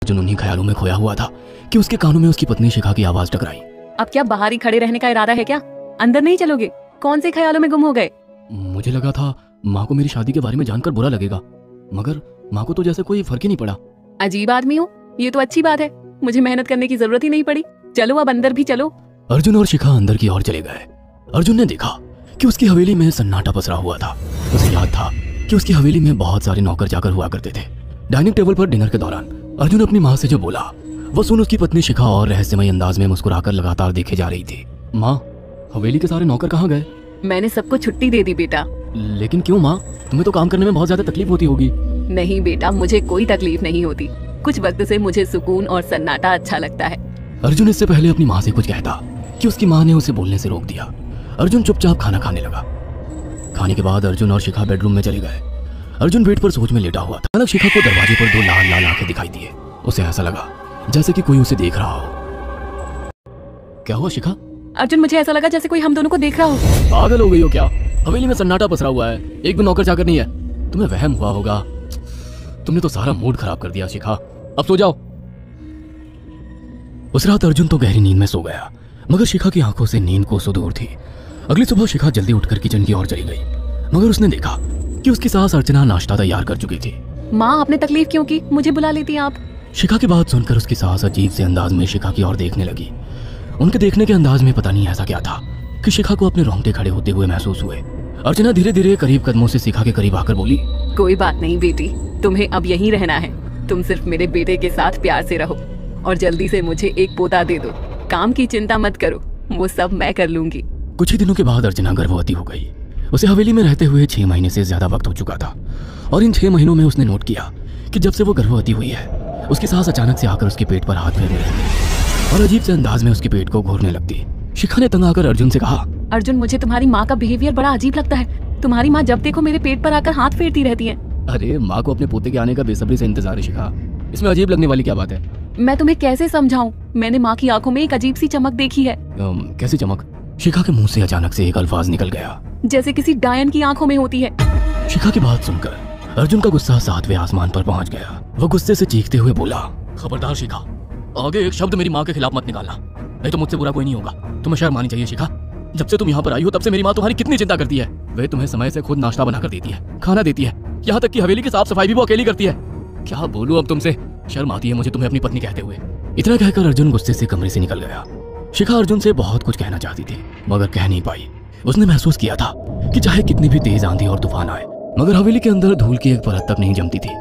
अर्जुन उन्हीं ख्यालों में खोया हुआ था कि उसके कानों में उसकी पत्नी शिखा की आवाज टकराई। अब क्या बाहर ही खड़े रहने का इरादा है क्या? अंदर नहीं चलोगे? कौन से ख्यालों में गुम हो गए? मुझे लगा था माँ को मेरी शादी के बारे में जानकर बुरा लगेगा, मगर माँ को तो जैसे कोई फर्क ही नहीं पड़ा। अजीब आदमी हो, ये तो अच्छी बात है। मुझे मेहनत करने की जरूरत ही नहीं पड़ी। चलो अब अंदर भी चलो। अर्जुन और शिखा अंदर की ओर चले गए। अर्जुन ने देखा कि उसकी हवेली में सन्नाटा पसरा हुआ था। उसे याद था कि उसकी हवेली में बहुत सारे नौकर चाकर हुआ करते थे। डाइनिंग टेबल पर डिनर के दौरान अर्जुन अपनी माँ से जो बोला वो सुन उसकी पत्नी शिखा और रहस्यमय अंदाज में मुस्कुराकर लगातार देखे जा रही थी। माँ, हवेली के सारे नौकर कहाँ गए? मैंने सबको छुट्टी दे दी बेटा। लेकिन क्यों माँ? तुम्हें तो काम करने में बहुत ज्यादा तकलीफ होती होगी। नहीं बेटा, मुझे कोई तकलीफ नहीं होती। कुछ वक्त से मुझे सुकून और सन्नाटा अच्छा लगता है। अर्जुन इससे पहले अपनी माँ से कुछ कहता कि उसकी माँ ने उसे बोलने से रोक दिया। अर्जुन चुपचाप खाना खाने लगा। खाने के बाद अर्जुन और शिखा बेडरूम में चले गए। अर्जुन बेड पर सोच में लेटा हुआ था। अचानक शिखा को दरवाजे पर 2 लाल लाल आंखें दिखाई दिए। उसे ऐसा लगा जैसे कि कोई उसे देख रहा हो। क्या हुआ शिखा? अर्जुन, मुझे ऐसा लगा जैसे कोई हम दोनों को देख रहा हो। पागल हो गई हो क्या? हवेली में सन्नाटा पसरा हुआ है, एक भी नौकर चाकर नहीं है। तुम्हें वहम हुआ होगा। तुमने तो सारा मूड खराब कर दिया शिखा। अब सो जाओ। उस रात अर्जुन तो गहरी नींद में सो गया, मगर शिखा की आंखों से नींद को दूर थी। अगली सुबह शिखा जल्दी उठकर किचन की ओर चली गई, मगर उसने देखा कि उसकी सास अर्चना नाश्ता तैयार कर चुकी थी। माँ, आपने तकलीफ क्यों की? मुझे बुला लेती आप। शिखा की बात सुनकर उसकी सास अजीब से अंदाज में शिखा की ओर देखने लगी। उनके देखने के अंदाज में पता नहीं ऐसा क्या था कि शिखा को अपने रोंगटे खड़े होते हुए महसूस हुए। अर्चना धीरे धीरे करीब कदमों से शिखा के करीब आकर बोली, कोई बात नहीं बेटी, तुम्हें अब यहीं रहना है। तुम सिर्फ मेरे बेटे के साथ प्यार से रहो और जल्दी से मुझे एक पोता दे दो। काम की चिंता मत करो, वो सब मैं कर लूंगी। कुछ ही दिनों के बाद अर्चना गर्भवती हो गई। उसे हवेली में रहते हुए 6 महीने से ज्यादा वक्त हो चुका था और इन 6 महीनों में उसने नोट किया कि जब से वो गर्भवती हुई है उसकी सास अचानक से आकर उसके पेट पर हाथ फेरने लगती और अजीब से अंदाज में उसके पेट को घूरने लगती। शिखा ने तंग आकर अर्जुन से कहा, अर्जुन, मुझे तुम्हारी माँ का बिहेवियर बड़ा अजीब लगता है। तुम्हारी माँ जब देखो मेरे पेट पर आकर हाथ फेरती रहती है। अरे माँ को अपने पोते के आने का बेसब्री से इंतजार है शिखा, इसमें अजीब लगने वाली क्या बात है? मैं तुम्हें कैसे समझाऊं? मैंने माँ की आंखों में एक अजीब सी चमक देखी है। कैसी चमक? शिखा के मुंह से अचानक से एक अल्फाज निकल गया, जैसे किसी डायन की आंखों में होती है। शिखा की बात सुनकर अर्जुन का गुस्सा 7वें आसमान पर पहुंच गया। वो गुस्से से चीखते हुए बोला, खबरदार शिखा, आगे एक शब्द मेरी माँ के खिलाफ मत निकालना, नहीं तो मुझसे बुरा कोई नहीं होगा। तुम्हें शर्म आनी चाहिए शिखा। जब से तुम यहाँ पर आई हो तब से मेरी माँ तुम्हारी कितनी चिंता करती है। वे तुम्हें समय से खुद नाश्ता बनाकर देती है, खाना देती है, यहाँ तक कि हवेली की साफ सफाई भी वो अकेली करती है। क्या बोलूं अब तुमसे, शर्म आती है मुझे तुम्हें अपनी पत्नी कहते हुए। इतना कहकर अर्जुन गुस्से से कमरे से निकल गया। शिखा अर्जुन से बहुत कुछ कहना चाहती थी मगर कह नहीं पाई। उसने महसूस किया था कि चाहे कितनी भी तेज आंधी और तूफान आए मगर हवेली के अंदर धूल की एक परत तक नहीं जमती थी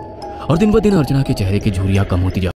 और दिन ब दिन अर्चना के चेहरे की झुर्रियां कम होती जा